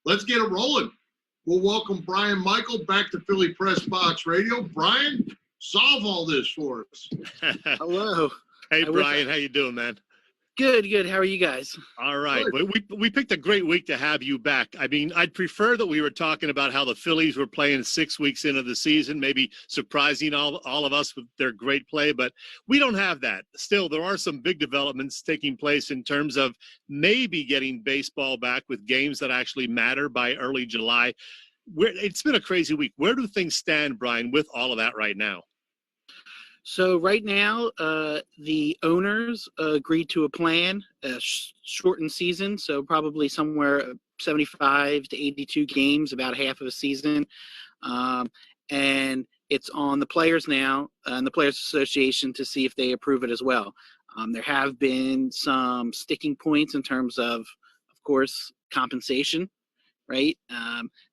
let's get it rolling. We'll welcome Brian Michael back to Philly Pressbox Radio. Brian, solve all this for us. Hello. Hey, Brian, how you doing, man? Good. How are you guys? All right. We picked a great week to have you back. I mean, I'd prefer that we were talking about how the Phillies were playing 6 weeks into the season, maybe surprising all of us with their great play, but we don't have that. Still, there are some big developments taking place in terms of maybe getting baseball back with games that actually matter by early July. It's been a crazy week. Where do things stand, Brian, with all of that right now? So right now, the owners agreed to a plan, a shortened season, so probably somewhere 75 to 82 games, about half of a season. And it's on the players now and the Players Association to see if they approve it as well. There have been some sticking points in terms of course, compensation, right?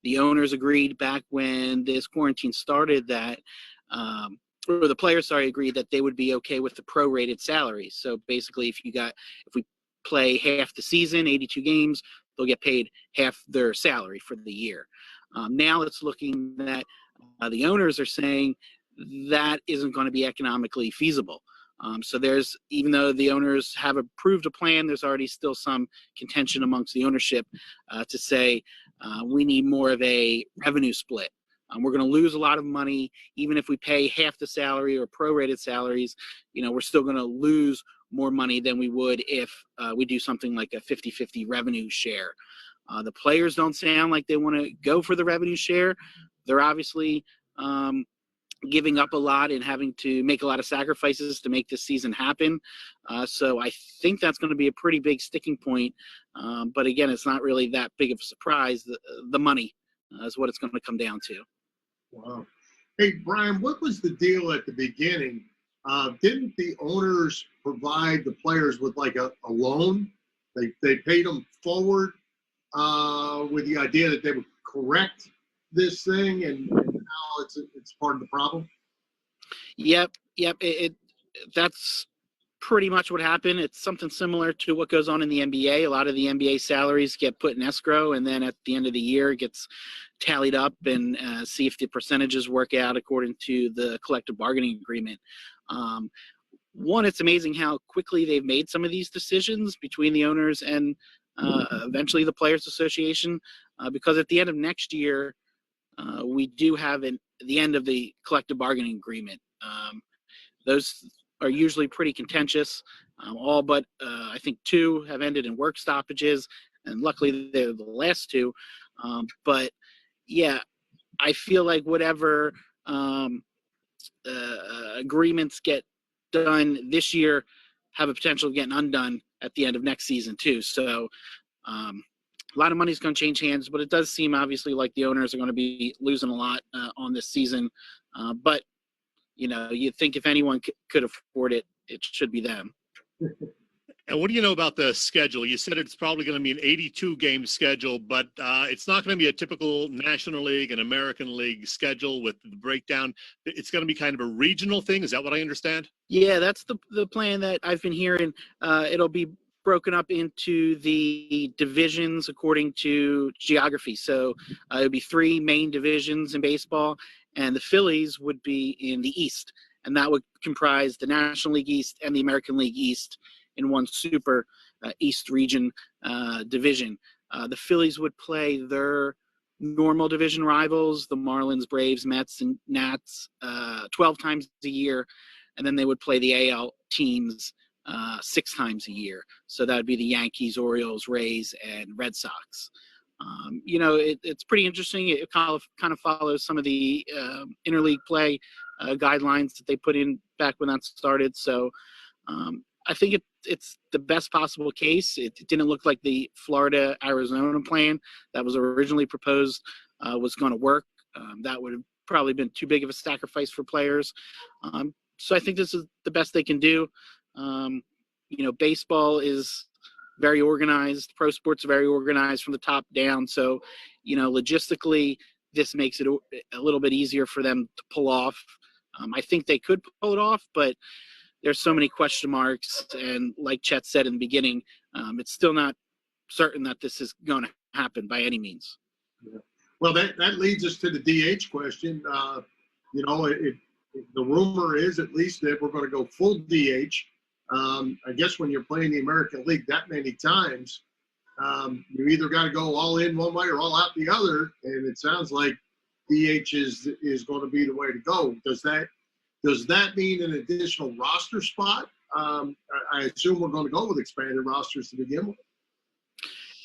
The owners agreed back when this quarantine started that or the players, agreed that they would be okay with the prorated salaries. So basically, if we play half the season, 82 games, they'll get paid half their salary for the year. Now it's looking that the owners are saying that isn't going to be economically feasible. So even though the owners have approved a plan, there's already still some contention amongst the ownership to say we need more of a revenue split. We're going to lose a lot of money, even if we pay half the salary or prorated salaries. We're still going to lose more money than we would if we do something like a 50-50 revenue share. The players don't sound like they want to go for the revenue share. They're obviously giving up a lot and having to make a lot of sacrifices to make this season happen. So I think that's going to be a pretty big sticking point. But again, it's not really that big of a surprise. The money is what it's going to come down to. Wow. Hey, Brian, what was the deal at the beginning? Didn't the owners provide the players with like a loan? They paid them forward with the idea that they would correct this thing, and now it's part of the problem? Yep. That's pretty much what happened. It's something similar to what goes on in the NBA. A lot of the NBA salaries get put in escrow, and then at the end of the year, it gets tallied up and see if the percentages work out according to the collective bargaining agreement. One, it's amazing how quickly they've made some of these decisions between the owners and eventually the Players Association, because at the end of next year, we do have the end of the collective bargaining agreement. Those are usually pretty contentious. All but I think 2 have ended in work stoppages, and luckily they're the last 2. But yeah, I feel like whatever agreements get done this year have a potential of getting undone at the end of next season too. So a lot of money is going to change hands, but it does seem obviously like the owners are going to be losing a lot on this season. But you think if anyone could afford it, it should be them. And what do you know about the schedule? You said it's probably going to be an 82-game schedule, but it's not going to be a typical National League and American League schedule with the breakdown. It's going to be kind of a regional thing. Is that what I understand? Yeah, that's the plan that I've been hearing. It'll be broken up into the divisions according to geography. So it'll be 3 main divisions in baseball, and the Phillies would be in the East, and that would comprise the National League East and the American League East in one super East region division. The Phillies would play their normal division rivals, the Marlins, Braves, Mets, and Nats, 12 times a year, and then they would play the AL teams 6 times a year. So that would be the Yankees, Orioles, Rays, and Red Sox. It's pretty interesting. It kind of follows some of the interleague play guidelines that they put in back when that started. So I think it's the best possible case. It didn't look like the Florida-Arizona plan that was originally proposed was going to work. That would have probably been too big of a sacrifice for players. So I think this is the best they can do. Baseball is very organized. Pro sports are very organized from the top down. So, logistically, this makes it a little bit easier for them to pull off. I think they could pull it off, but there's so many question marks. And like Chet said in the beginning, it's still not certain that this is going to happen by any means. Yeah. Well, that leads us to the DH question. The rumor is at least that we're going to go full DH. I guess when you're playing the American League that many times, you either got to go all in one way or all out the other. And it sounds like DH is going to be the way to go. Does that mean an additional roster spot? I assume we're going to go with expanded rosters to begin with.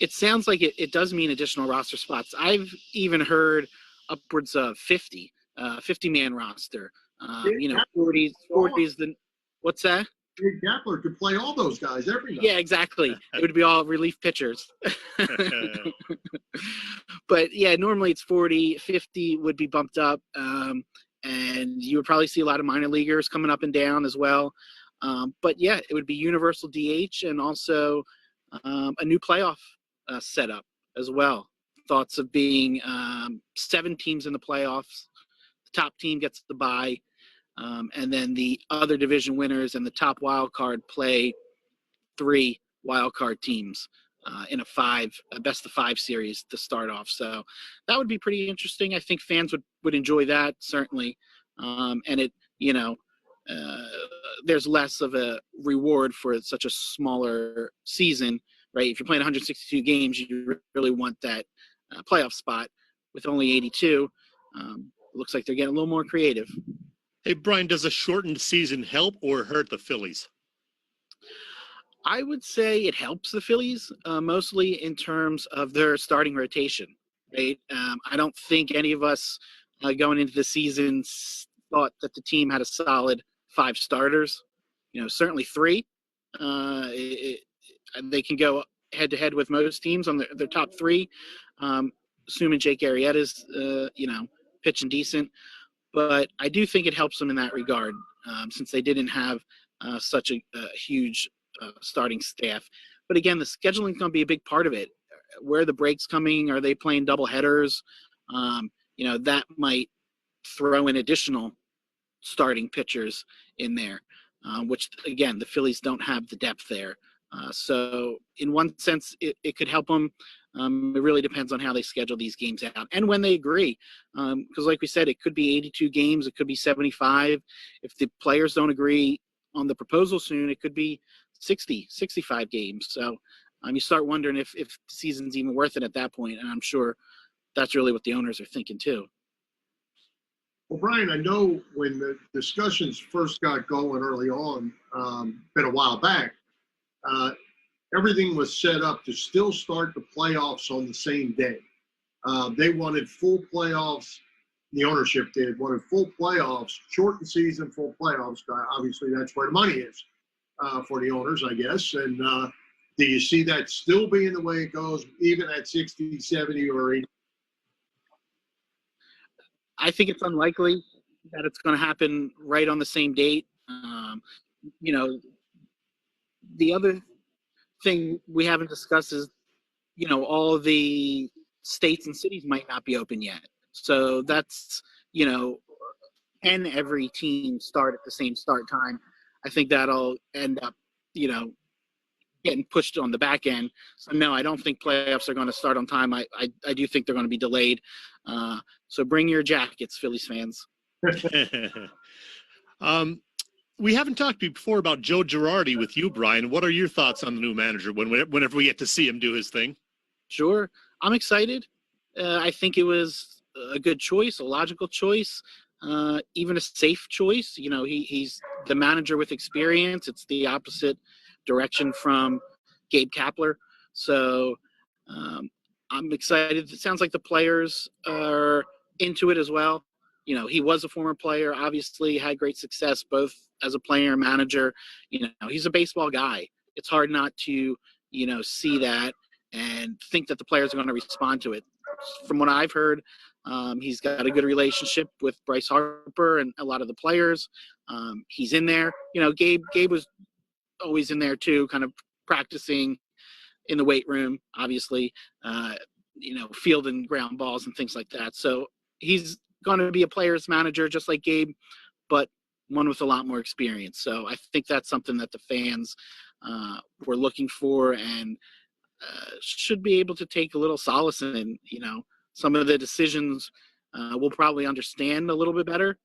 It sounds like it does mean additional roster spots. I've even heard upwards of 50-man roster. 40 is the – what's that? Big Gapler could play all those guys every night. Yeah, exactly. It would be all relief pitchers. But, yeah, normally it's 40. 50 would be bumped up. And you would probably see a lot of minor leaguers coming up and down as well. But, yeah, it would be universal DH and also a new playoff setup as well. Thoughts of being 7 teams in the playoffs. The top team gets the bye. And then the other division winners and the top wild card play 3 wild card teams in a best of 5 series to start off. So that would be pretty interesting. I think fans would enjoy that, certainly. And it, there's less of a reward for such a smaller season, right? If you're playing 162 games, you really want that playoff spot. With only 82, looks like they're getting a little more creative. Hey, Brian, does a shortened season help or hurt the Phillies? I would say it helps the Phillies, mostly in terms of their starting rotation, right? I don't think any of us going into the season thought that the team had a solid 5 starters. Certainly 3. They can go head-to-head with most teams on their top 3, assuming Jake Arrieta's, pitching decent. But I do think it helps them in that regard, since they didn't have such a huge starting staff. But again, the scheduling is going to be a big part of it. Where are the breaks coming? Are they playing double headers? That might throw in additional starting pitchers in there, which, again, the Phillies don't have the depth there. So in one sense, it could help them. It really depends on how they schedule these games out and when they agree. Because like we said, it could be 82 games. It could be 75. If the players don't agree on the proposal soon, it could be 60, 65 games. So you start wondering if the season's even worth it at that point. And I'm sure that's really what the owners are thinking too. Well, Brian, I know when the discussions first got going early on, been a while back, everything was set up to still start the playoffs on the same day. They wanted full playoffs. The ownership wanted full playoffs, shortened season, full playoffs. Obviously, that's where the money is for the owners, I guess. And do you see that still being the way it goes, even at 60, 70, or 80? I think it's unlikely that it's going to happen right on the same date. The other thing we haven't discussed is, all of the states and cities might not be open yet. So that's, can every team start at the same start time? I think that'll end up, getting pushed on the back end. So no, I don't think playoffs are going to start on time. I do think they're going to be delayed. So bring your jackets, Phillies fans. We haven't talked before about Joe Girardi with you, Brian. What are your thoughts on the new manager whenever we get to see him do his thing? Sure. I'm excited. I think it was a good choice, a logical choice, even a safe choice. He's the manager with experience. It's the opposite direction from Gabe Kapler. So I'm excited. It sounds like the players are into it as well. He was a former player, obviously had great success both as a player and manager. He's a baseball guy. It's hard not to, see that and think that the players are going to respond to it. From what I've heard, he's got a good relationship with Bryce Harper and a lot of the players. He's in there. Gabe was always in there too, kind of practicing in the weight room, obviously, fielding ground balls and things like that. So he's going to be a player's manager just like Gabe, but one with a lot more experience. So I think that's something that the fans were looking for and should be able to take a little solace in, some of the decisions we'll probably understand a little bit better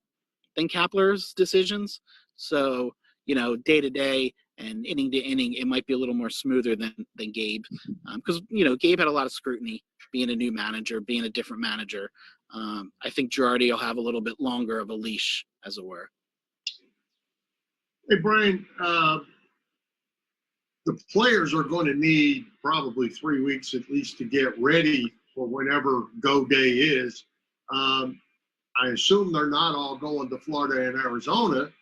than Kapler's decisions. So, day to day and inning to inning, it might be a little more smoother than Gabe. Because, Gabe had a lot of scrutiny being a new manager, being a different manager. I think Girardi will have a little bit longer of a leash, as it were. Hey, Brian, the players are going to need probably 3 weeks at least to get ready for whenever go day is. I assume they're not all going to Florida and Arizona.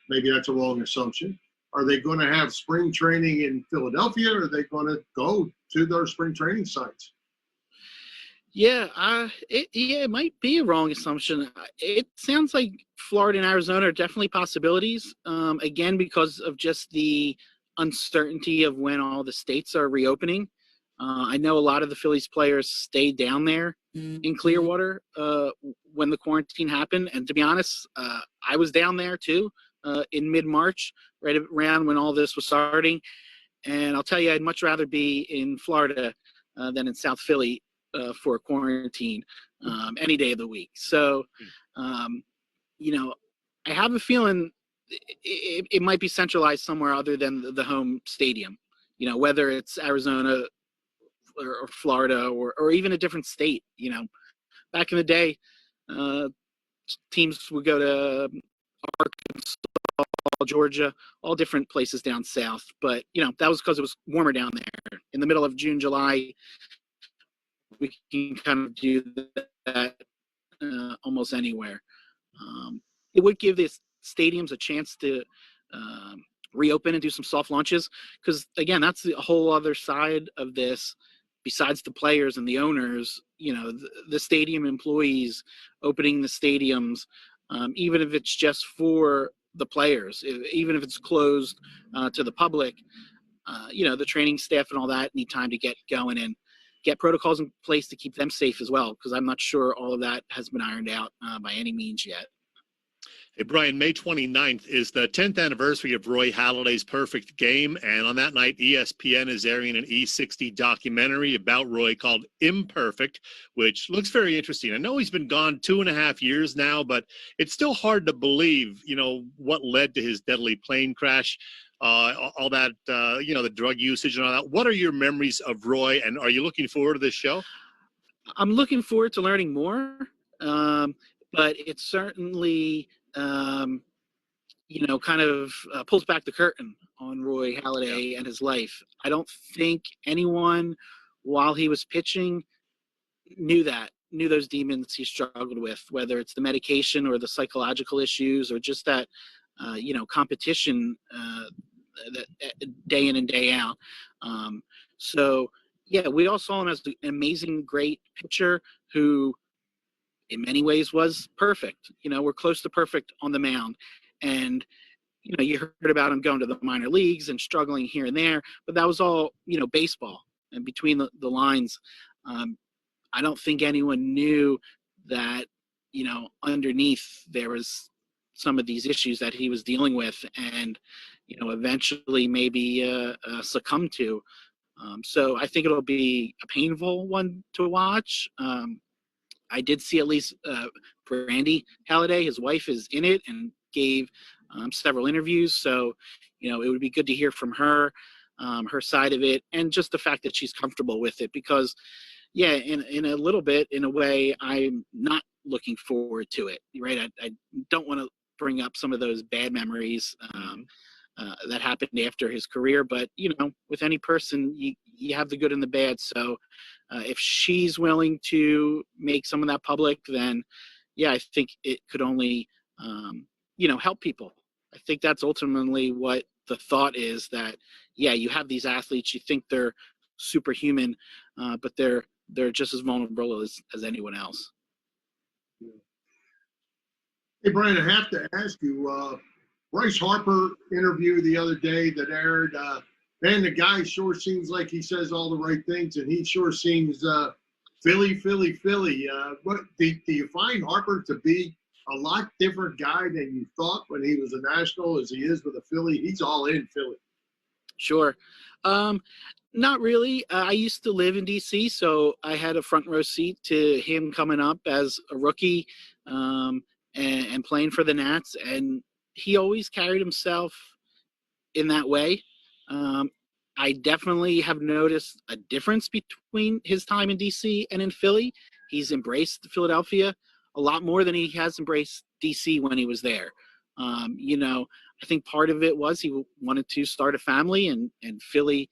Maybe that's a wrong assumption. Are they going to have spring training in Philadelphia, or are they going to go to their spring training sites? Yeah, it might be a wrong assumption. It sounds like Florida and Arizona are definitely possibilities. Again, because of just the uncertainty of when all the states are reopening. I know a lot of the Phillies players stayed down there in Clearwater when the quarantine happened. And to be honest, I was down there too in mid-March, right around when all this was starting. And I'll tell you, I'd much rather be in Florida than in South Philly for a quarantine any day of the week. So, I have a feeling it might be centralized somewhere other than the home stadium, whether it's Arizona or Florida or even a different state. Back in the day, teams would go to Arkansas, Georgia, all different places down south. But, that was because it was warmer down there. In the middle of June, July, we can kind of do that almost anywhere. It would give the stadiums a chance to reopen and do some soft launches, because again, that's the whole other side of this. Besides the players and the owners, the stadium employees opening the stadiums, even if it's just for the players, even if it's closed to the public, the training staff and all that need time to get going and get protocols in place to keep them safe as well, because I'm not sure all of that has been ironed out by any means yet. Hey, Brian, May 29th is the 10th anniversary of Roy Halladay's perfect game, and on that night, ESPN is airing an E60 documentary about Roy called Imperfect, which looks very interesting. I know he's been gone 2.5 years now, but it's still hard to believe, what led to his deadly plane crash, all that, the drug usage and all that. What are your memories of Roy, and are you looking forward to this show? I'm looking forward to learning more, but it certainly kind of pulls back the curtain on Roy Halladay and his life. I don't think anyone, while he was pitching, knew those demons he struggled with, whether it's the medication or the psychological issues or just that, competition that day in and day out. So, yeah, we all saw him as an amazing, great pitcher who, in many ways, was perfect. We're close to perfect on the mound. And, you heard about him going to the minor leagues and struggling here and there, but that was all, baseball. And between the lines, I don't think anyone knew that, underneath there was some of these issues that he was dealing with and, eventually maybe succumb to. So I think it'll be a painful one to watch. I did see at least Brandy Halladay, his wife, is in it and gave several interviews. So, it would be good to hear from her, her side of it, and just the fact that she's comfortable with it. Because, yeah, in a little bit, in a way, I'm not looking forward to it. Right? I don't want to bring up some of those bad memories that happened after his career. But, with any person, you have the good and the bad. So if she's willing to make some of that public, then, yeah, I think it could only, help people. I think that's ultimately what the thought is, that, yeah, you have these athletes, you think they're superhuman, but they're just as vulnerable as anyone else. Hey, Brian, I have to ask you, Bryce Harper interview the other day that aired, man, the guy sure seems like he says all the right things, and he sure seems Philly. What do you find Harper to be a lot different guy than you thought when he was a National as he is with a Philly? He's all in Philly. Sure. Not really. I used to live in DC, so I had a front row seat to him coming up as a rookie and playing for the Nats. And he always carried himself in that way. I definitely have noticed a difference between his time in DC and in Philly. He's embraced Philadelphia a lot more than he has embraced DC when he was there. I think part of it was he wanted to start a family, and Philly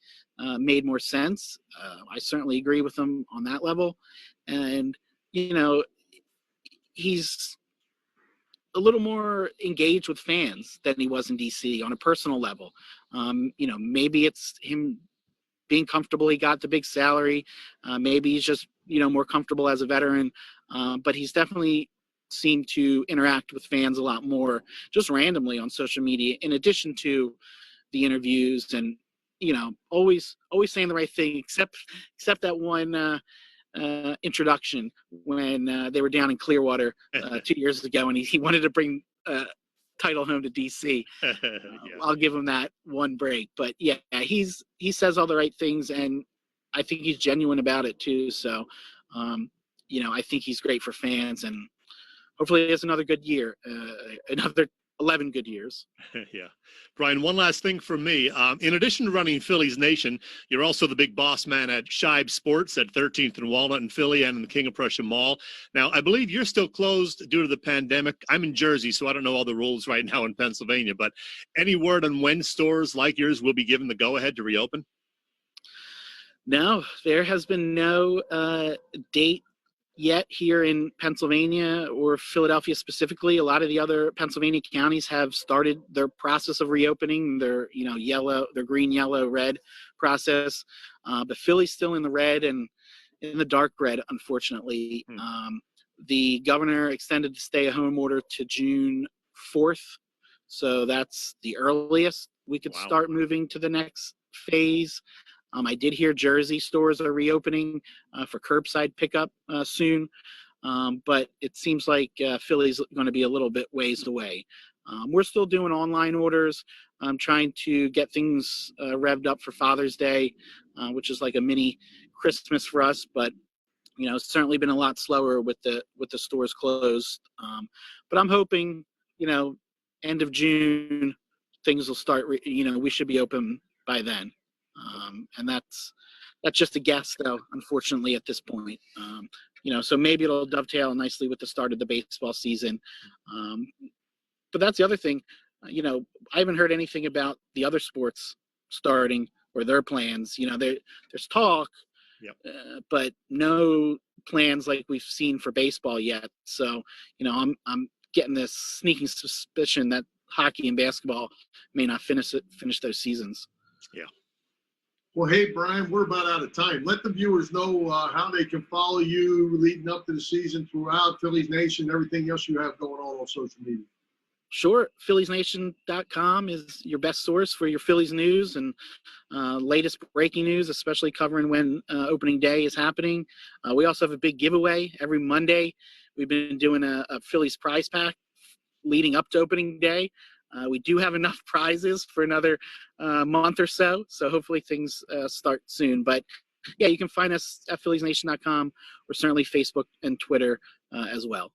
made more sense. I certainly agree with him on that level. And, he's a little more engaged with fans than he was in DC on a personal level. Maybe it's him being comfortable. He got the big salary. Maybe he's just, more comfortable as a veteran. But he's definitely seemed to interact with fans a lot more just randomly on social media, in addition to the interviews and, always saying the right thing, except that one introduction when they were down in Clearwater 2 years ago, and he wanted to bring title home to DC. Yeah. I'll give him that one break, but yeah, he says all the right things, and I think he's genuine about it too. So, I think he's great for fans, and hopefully he has another good year, another 11 good years. Yeah. Brian, one last thing from me. In addition to running Phillies Nation, you're also the big boss man at Scheib Sports at 13th and Walnut in Philly and in the King of Prussia Mall. Now, I believe you're still closed due to the pandemic. I'm in Jersey, so I don't know all the rules right now in Pennsylvania, but any word on when stores like yours will be given the go-ahead to reopen? No, there has been no date yet here in Pennsylvania or Philadelphia specifically. A lot of the other Pennsylvania counties have started their process of reopening, their their green, yellow, red process. But Philly's still in the red and in the dark red, unfortunately. The governor extended the stay-at-home order to June 4th, so that's the earliest we could start moving to the next phase. I did hear Jersey stores are reopening for curbside pickup soon, but it seems like Philly's going to be a little bit ways away. We're still doing online orders. I'm trying to get things revved up for Father's Day, which is like a mini Christmas for us, but it's certainly been a lot slower with the stores closed. But I'm hoping, end of June, things will start. We should be open by then. And that's just a guess, though, unfortunately, at this point. So maybe it'll dovetail nicely with the start of the baseball season. But that's the other thing. I haven't heard anything about the other sports starting or their plans. There's talk, but no plans like we've seen for baseball yet. So, I'm getting this sneaking suspicion that hockey and basketball may not finish those seasons. Yeah. Well, hey, Brian, we're about out of time. Let the viewers know how they can follow you leading up to the season throughout Phillies Nation, everything else you have going on social media. Sure. PhilliesNation.com is your best source for your Phillies news and latest breaking news, especially covering when opening day is happening. We also have a big giveaway every Monday. We've been doing a Phillies prize pack leading up to opening day. We do have enough prizes for another month or so hopefully things start soon. But yeah, you can find us at PhilliesNation.com or certainly Facebook and Twitter as well.